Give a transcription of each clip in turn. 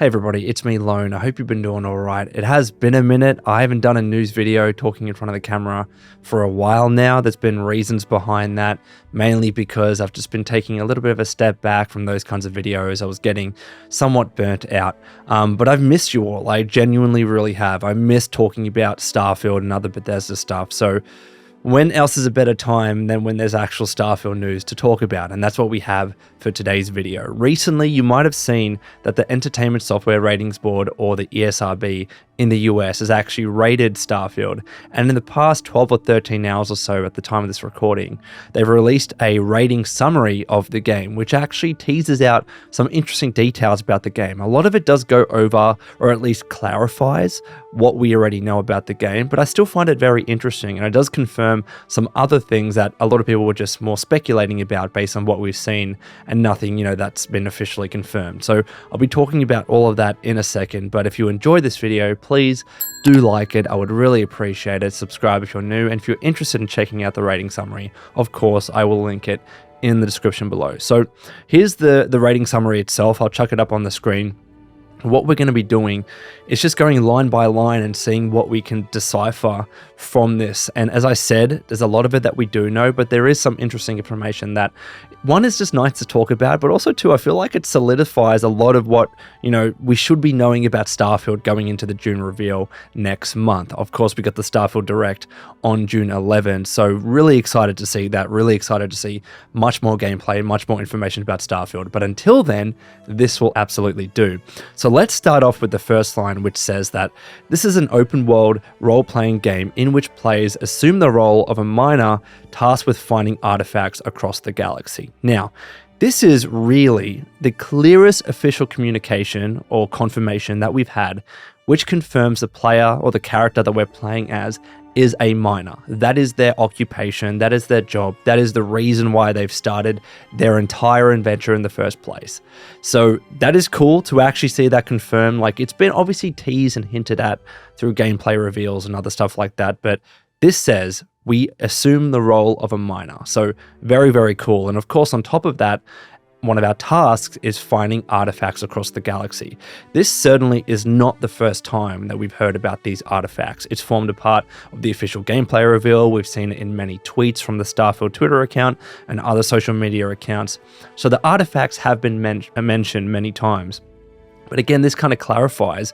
Hey everybody, it's me Lone. I hope you've been doing alright. It has been a minute. I haven't done a news video talking in front of the camera for a while now. There's been reasons behind that, mainly because I've just been taking a little bit of a step back from those kinds of videos. I was getting somewhat burnt out, but I've missed you all. I genuinely really have. I miss talking about Starfield and other Bethesda stuff. So when else is a better time than when there's actual Starfield news to talk about? And that's what we have for today's video. Recently, you might have seen that the Entertainment Software Ratings Board, or the ESRB, in the US has actually rated Starfield. And in the past 12 or 13 hours or so at the time of this recording, they've released a rating summary of the game, which actually teases out some interesting details about the game. A lot of it does go over, or at least clarifies, what we already know about the game, but I still find it very interesting, and it does confirm some other things that a lot of people were just more speculating about based on what we've seen, and nothing, that's been officially confirmed. So I'll be talking about all of that in a second, but if you enjoyed this video, please do like it. I would really appreciate it. Subscribe if you're new, and if you're interested in checking out the rating summary, of course, I will link it in the description below. So here's the rating summary itself. I'll chuck it up on the screen. What we're going to be doing is just going line by line and seeing what we can decipher from this. And as I said, there's a lot of it that we do know, but there is some interesting information that, one, is just nice to talk about, but also two, I feel like it solidifies a lot of what, we should be knowing about Starfield going into the June reveal next month. Of course, we got the Starfield Direct on June 11th, so really excited to see that, really excited to see much more gameplay, much more information about Starfield. But until then, this will absolutely do. So let's start off with the first line, which says that this is an open world role-playing game in which players assume the role of a miner tasked with finding artifacts across the galaxy. Now, this is really the clearest official communication or confirmation that we've had, which confirms the player or the character that we're playing as is a miner. That is their occupation, that is their job, that is the reason why they've started their entire adventure in the first place. So that is cool to actually see that confirmed. Like, it's been obviously teased and hinted at through gameplay reveals and other stuff like that, but this says we assume the role of a miner. So very, very cool. And of course, on top of that, one of our tasks is finding artifacts across the galaxy. This certainly is not the first time that we've heard about these artifacts. It's formed a part of the official gameplay reveal. We've seen it in many tweets from the Starfield Twitter account and other social media accounts. So the artifacts have been mentioned many times. But again, this kind of clarifies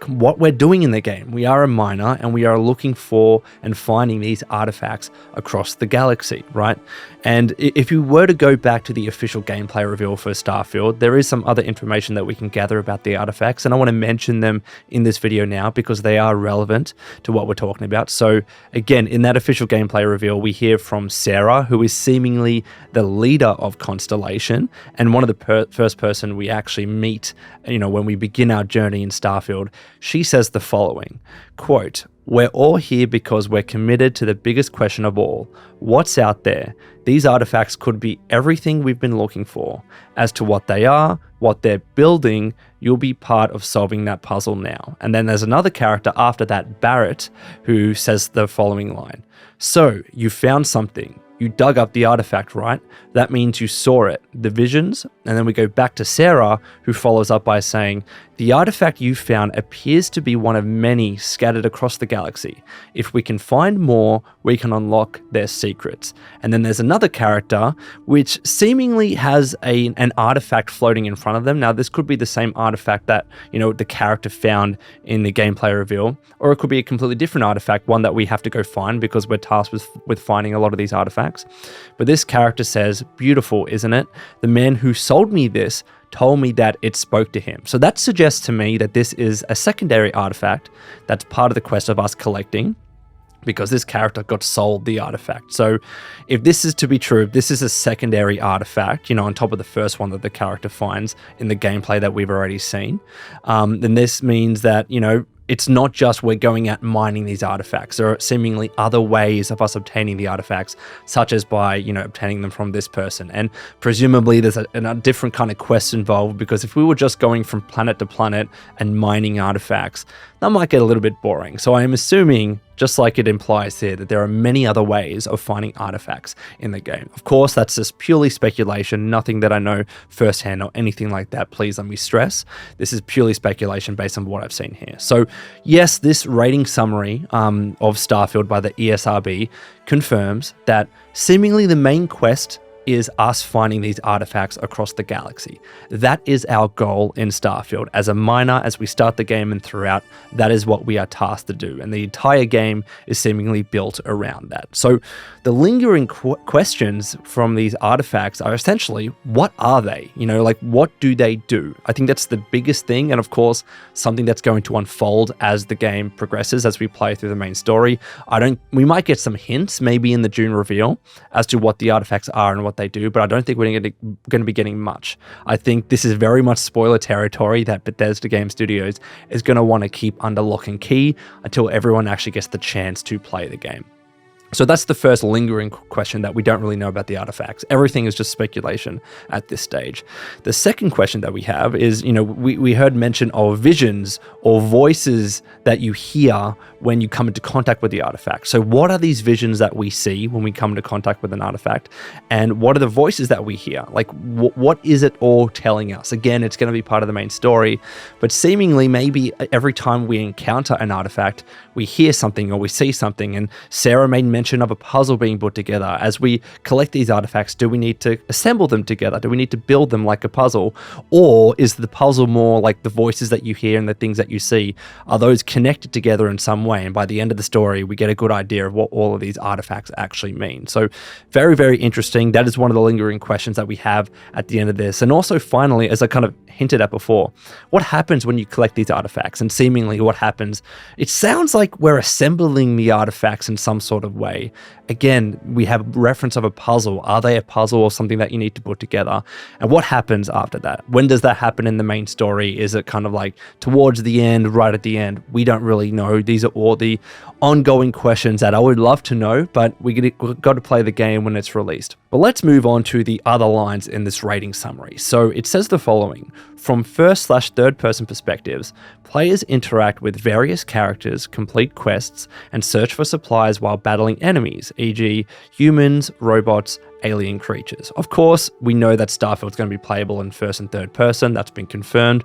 what we're doing in the game. We are a miner, and we are looking for and finding these artifacts across the galaxy, right? And if you were to go back to the official gameplay reveal for Starfield, there is some other information that we can gather about the artifacts, and I want to mention them in this video now because they are relevant to what we're talking about. So again, in that official gameplay reveal, we hear from Sarah, who is seemingly the leader of Constellation, and one of the first person we actually meet, when we begin our journey in Starfield. She says the following, quote, "We're all here because we're committed to the biggest question of all. What's out there? These artifacts could be everything we've been looking for. As to what they are, what they're building, you'll be part of solving that puzzle now." And then there's another character after that, Barrett, who says the following line. "So, you found something. You dug up the artifact, right? That means you saw it, the visions." And then we go back to Sarah, who follows up by saying, "The artifact you found appears to be one of many scattered across the galaxy. If we can find more, we can unlock their secrets." And then there's another character which seemingly has an artifact floating in front of them. Now, this could be the same artifact that, the character found in the gameplay reveal, or it could be a completely different artifact, one that we have to go find because we're tasked with finding a lot of these artifacts. But this character says, "Beautiful, isn't it? The man who sold me this told me that it spoke to him." So that suggests to me that this is a secondary artifact that's part of the quest of us collecting, because this character got sold the artifact. So if this is to be true, if this is a secondary artifact, on top of the first one that the character finds in the gameplay that we've already seen, then this means that, it's not just we're going out mining these artifacts. There are seemingly other ways of us obtaining the artifacts, such as by, obtaining them from this person. And presumably there's a different kind of quest involved, because if we were just going from planet to planet and mining artifacts, that might get a little bit boring. So I am assuming, just like it implies here that there are many other ways of finding artifacts in the game. Of course, that's just purely speculation, nothing that I know firsthand or anything like that. Please let me stress, this is purely speculation based on what I've seen here. So yes, this rating summary of Starfield by the ESRB confirms that seemingly the main quest is us finding these artifacts across the galaxy. That is our goal in Starfield. As a miner, as we start the game and throughout, that is what we are tasked to do. And the entire game is seemingly built around that. So the lingering questions from these artifacts are essentially, what are they? You know, like, what do they do? I think that's the biggest thing. And of course, something that's going to unfold as the game progresses, as we play through the main story. We might get some hints maybe in the June reveal as to what the artifacts are and what they do, but I don't think we're going to be getting much. I think this is very much spoiler territory that Bethesda Game Studios is going to want to keep under lock and key until everyone actually gets the chance to play the game. So that's the first lingering question, that we don't really know about the artifacts. Everything is just speculation at this stage. The second question that we have is, you know, we heard mention of visions or voices that you hear when you come into contact with the artifact. So what are these visions that we see when we come into contact with an artifact? And what are the voices that we hear? Like, what is it all telling us? Again, it's going to be part of the main story, but seemingly maybe every time we encounter an artifact, we hear something or we see something. And Sarah made mention of a puzzle being put together. As we collect these artifacts, do we need to assemble them together? Do we need to build them like a puzzle? Or is the puzzle more like the voices that you hear and the things that you see? Are those connected together in some way? And by the end of the story, we get a good idea of what all of these artifacts actually mean. So very, very interesting. That is one of the lingering questions that we have at the end of this. And also finally, as I kind of hinted at before, what happens when you collect these artifacts? And seemingly what happens, it sounds like we're assembling the artifacts in some sort of way. Again, we have reference of a puzzle. Are they a puzzle or something that you need to put together? And what happens after that? When does that happen in the main story? Is it kind of like towards the end, right at the end? We don't really know. These are all the ongoing questions that I would love to know, but we've got to play the game when it's released. But let's move on to the other lines in this rating summary. So it says the following: from first/third person perspectives, players interact with various characters, complete quests, and search for supplies while battling enemies, e.g. humans, robots, alien creatures. Of course, we know that Starfield's going to be playable in first and third person. That's been confirmed.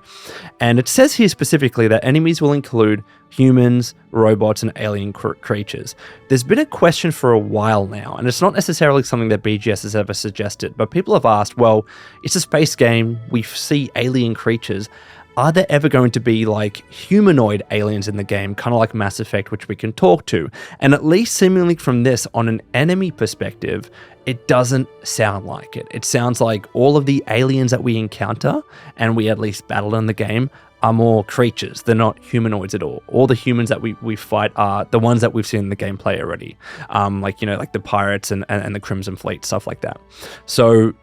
And it says here specifically that enemies will include humans, robots, and alien creatures. There's been a question for a while now, and it's not necessarily something that BGS has ever suggested, but people have asked, well, it's a space game, we see alien creatures. Are there ever going to be like humanoid aliens in the game, kind of like Mass Effect, which we can talk to? And at least seemingly from this, on an enemy perspective, it doesn't sound like it. It sounds like all of the aliens that we encounter, and we at least battle in the game, are more creatures. They're not humanoids at all. All the humans that we fight are the ones that we've seen in the gameplay already. Like, you know, like the pirates and the Crimson Fleet, stuff like that. So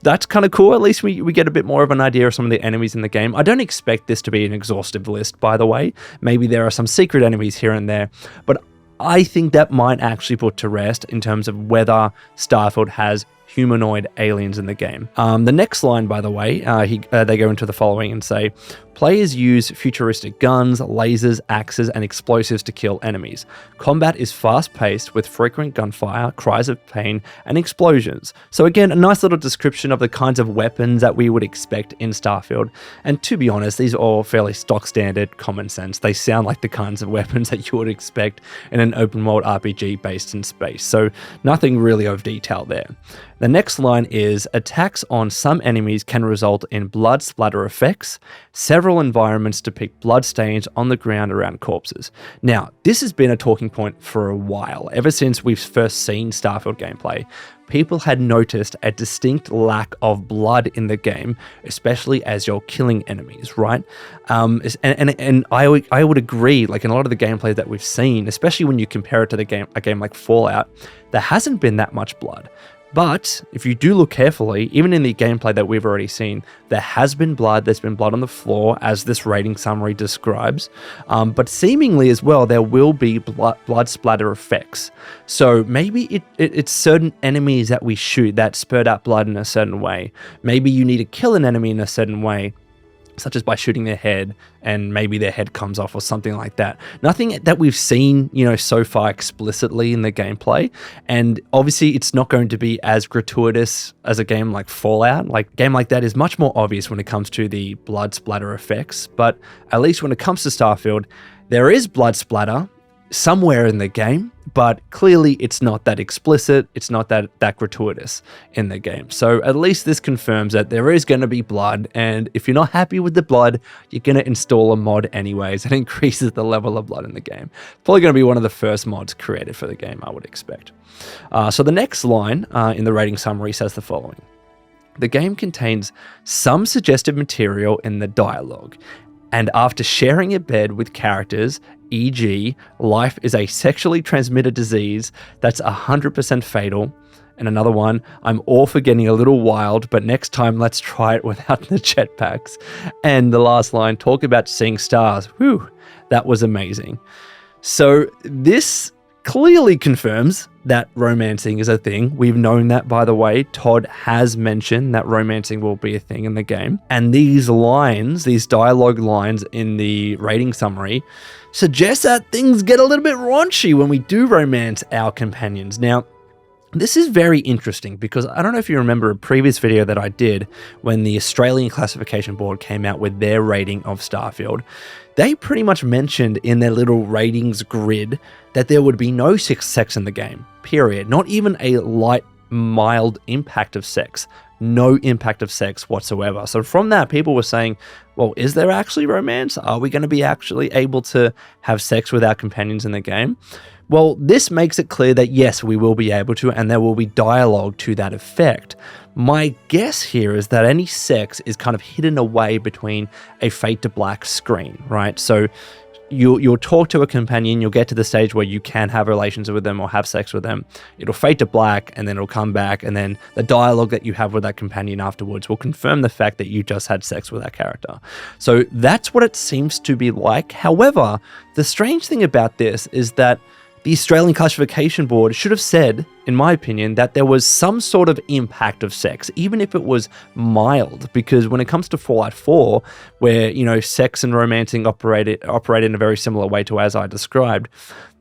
that's kind of cool. At least we get a bit more of an idea of some of the enemies in the game. I don't expect this to be an exhaustive list, by the way. Maybe there are some secret enemies here and there, but I think that might actually put to rest in terms of whether Starfield has humanoid aliens in the game. The next line, by the way, they go into the following and say, players use futuristic guns, lasers, axes, and explosives to kill enemies. Combat is fast-paced with frequent gunfire, cries of pain, and explosions. So again, a nice little description of the kinds of weapons that we would expect in Starfield. And to be honest, these are all fairly stock standard, common sense. They sound like the kinds of weapons that you would expect in an open world RPG based in space. So nothing really of detail there. The next line is, attacks on some enemies can result in blood splatter effects. Several environments depict blood stains on the ground around corpses. Now, this has been a talking point for a while. Ever since we've first seen Starfield gameplay, people had noticed a distinct lack of blood in the game, especially as you're killing enemies, right? And I would agree, like in a lot of the gameplay that we've seen, especially when you compare it to a game like Fallout, there hasn't been that much blood. But if you do look carefully, even in the gameplay that we've already seen, there has been blood. There's been blood on the floor, as this rating summary describes. But seemingly as well, there will be blood splatter effects. So maybe it's certain enemies that we shoot that spurt out blood in a certain way. Maybe you need to kill an enemy in a certain way such as by shooting their head and maybe their head comes off or something like that. Nothing that we've seen, so far explicitly in the gameplay. And obviously it's not going to be as gratuitous as a game like Fallout. Like a game like that is much more obvious when it comes to the blood splatter effects. But at least when it comes to Starfield, there is blood splatter somewhere in the game, but clearly it's not that explicit, it's not that gratuitous in the game. So at least this confirms that there is going to be blood, and if you're not happy with the blood, you're going to install a mod anyways that increases the level of blood in the game. Probably going to be one of the first mods created for the game, I would expect. So the next line in the rating summary says the following. The game contains some suggestive material in the dialogue, and after sharing a bed with characters, e.g., life is a sexually transmitted disease that's 100% fatal. And another one, I'm all for getting a little wild, but next time let's try it without the jetpacks. And the last line, talk about seeing stars. Whew, that was amazing. So this clearly confirms that romancing is a thing. We've known that, by the way. Todd has mentioned that romancing will be a thing in the game. And these lines, these dialogue lines in the rating summary, suggest that things get a little bit raunchy when we do romance our companions. Now, this is very interesting because I don't know if you remember a previous video that I did when the Australian Classification Board came out with their rating of Starfield. They pretty much mentioned in their little ratings grid that there would be no sex in the game, period. Not even a light, mild impact of sex. No impact of sex whatsoever. So from that, people were saying, well, is there actually romance? Are we going to be actually able to have sex with our companions in the game? Well, this makes it clear that yes, we will be able to, and there will be dialogue to that effect. My guess here is that any sex is kind of hidden away between a fade to black screen, right? So you'll talk to a companion, you'll get to the stage where you can have relations with them or have sex with them. It'll fade to black and then it'll come back, and then the dialogue that you have with that companion afterwards will confirm the fact that you just had sex with that character. So that's what it seems to be like. However, the strange thing about this is that the Australian Classification Board should have said, in my opinion, that there was some sort of impact of sex, even if it was mild, because when it comes to Fallout 4, where, sex and romancing operate in a very similar way to as I described,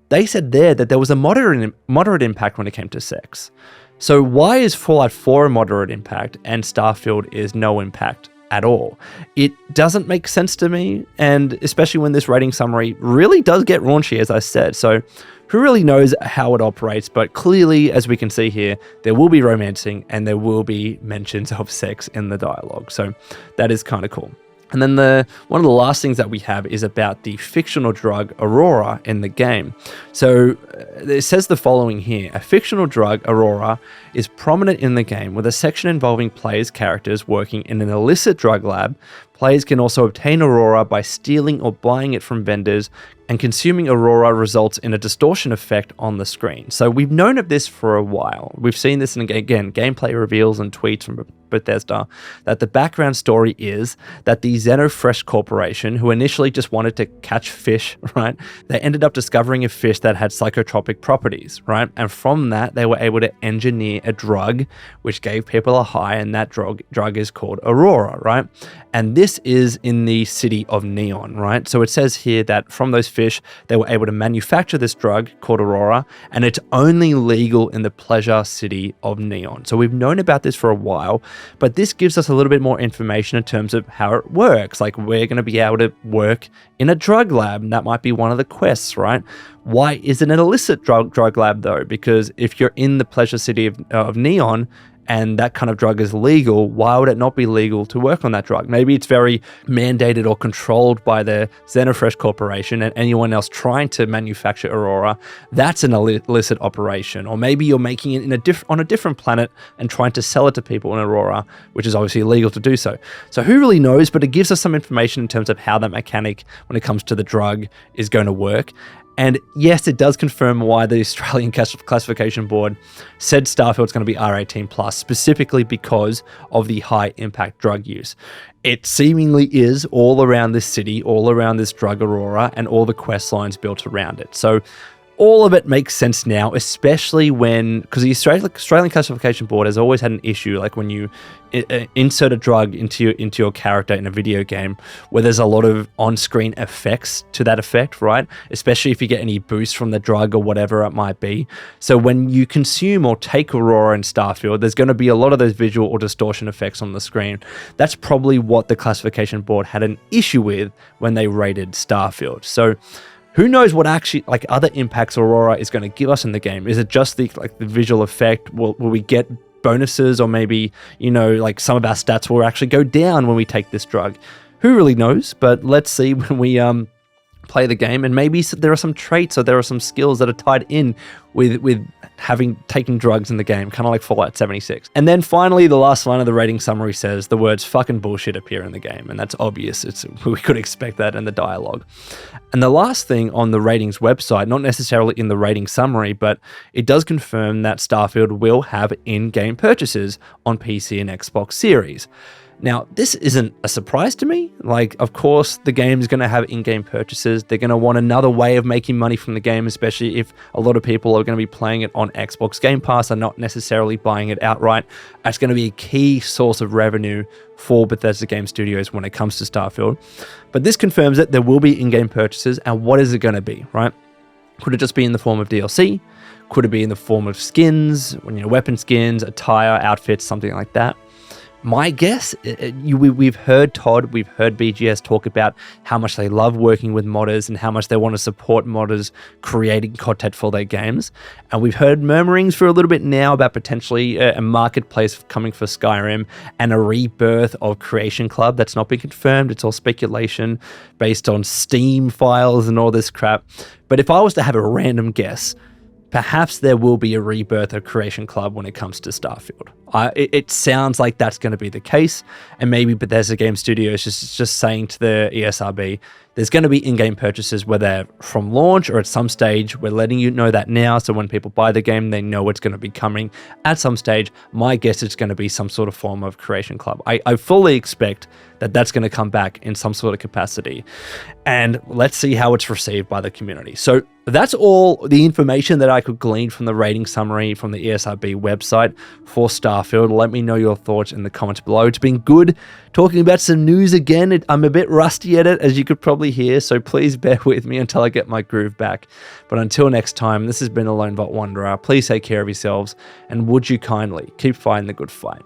they said there that there was a moderate impact when it came to sex. So why is Fallout 4 a moderate impact and Starfield is no impact at all? It doesn't make sense to me, and especially when this rating summary really does get raunchy, as I said. So who really knows how it operates? But clearly, as we can see here, there will be romancing and there will be mentions of sex in the dialogue. So that is kind of cool. And then one of the last things that we have is about the fictional drug Aurora in the game. So it says the following here. A fictional drug, Aurora, is prominent in the game with a section involving players' characters working in an illicit drug lab. Players can also obtain Aurora by stealing or buying it from vendors, and consuming Aurora results in a distortion effect on the screen. So we've known of this for a while. We've seen this in, again, gameplay reveals and tweets from Bethesda, that the background story is that the Xenofresh Corporation, who initially just wanted to catch fish, right, they ended up discovering a fish that had psychotropic properties, right? And from that, they were able to engineer a drug which gave people a high, and that drug is called Aurora, right? And this is in the city of Neon, right? So it says here that from those fish, they were able to manufacture this drug called Aurora, and it's only legal in the pleasure city of Neon. So we've known about this for a while, but this gives us a little bit more information in terms of how it works. Like, we're going to be able to work in a drug lab, and that might be one of the quests, right? Why isn't it an illicit drug lab though? Because if you're in the pleasure city of Neon, and that kind of drug is legal, why would it not be legal to work on that drug? Maybe it's very mandated or controlled by the Xenofresh Corporation, and anyone else trying to manufacture Aurora, that's an illicit operation. Or maybe you're making it on a different planet and trying to sell it to people in Aurora, which is obviously illegal to do so. So who really knows, but it gives us some information in terms of how that mechanic, when it comes to the drug, is going to work. And yes, it does confirm why the Australian Classification Board said Starfield's going to be R18+, specifically because of the high impact drug use. It seemingly is all around this city, all around this drug Aurora, and all the quest lines built around it. So all of it makes sense now, especially when, because the Australian Classification Board has always had an issue, like when you insert a drug into your character in a video game, where there's a lot of on-screen effects to that effect, right? Especially if you get any boost from the drug or whatever it might be. So when you consume or take Aurora in Starfield, there's going to be a lot of those visual or distortion effects on the screen. That's probably what the Classification Board had an issue with when they rated Starfield. So who knows what actually like other impacts Aurora is going to give us in the game? Is it just the visual effect? Will we get bonuses, or maybe, you know, like some of our stats will actually go down when we take this drug? Who really knows? But let's see when we play the game, and maybe there are some traits or there are some skills that are tied in with having taken drugs in the game, kind of like Fallout 76. And then finally, the last line of the rating summary says the words fucking bullshit appear in the game, and that's obvious. We could expect that in the dialogue. And the last thing on the ratings website, not necessarily in the rating summary, but it does confirm that Starfield will have in-game purchases on PC and Xbox Series. Now, this isn't a surprise to me. Like, of course, the game is going to have in-game purchases. They're going to want another way of making money from the game, especially if a lot of people are going to be playing it on Xbox Game Pass and not necessarily buying it outright. That's going to be a key source of revenue for Bethesda Game Studios when it comes to Starfield. But this confirms that there will be in-game purchases, and what is it going to be, right? Could it just be in the form of DLC? Could it be in the form of skins, weapon skins, attire, outfits, something like that? My guess, we've heard Todd, we've heard BGS talk about how much they love working with modders and how much they want to support modders creating content for their games. And we've heard murmurings for a little bit now about potentially a marketplace coming for Skyrim and a rebirth of Creation Club. That's not been confirmed. It's all speculation based on Steam files and all this crap. But if I was to have a random guess, perhaps there will be a rebirth of Creation Club when it comes to Starfield. It sounds like that's going to be the case, and maybe Bethesda Game Studios is just saying to the ESRB, there's going to be in-game purchases, whether from launch or at some stage. We're letting you know that now, so when people buy the game, they know it's going to be coming at some stage. My guess is going to be some sort of form of Creation Club. I fully expect that that's going to come back in some sort of capacity, and let's see how it's received by the community. So that's all the information that I could glean from the rating summary from the ESRB website for Starfield. Let me know your thoughts in the comments below. It's been good talking about some news again. I'm a bit rusty at it, as you could probably hear, so please bear with me until I get my groove back. But until next time, this has been a Lone Vault Wanderer. Please take care of yourselves, and would you kindly keep fighting the good fight.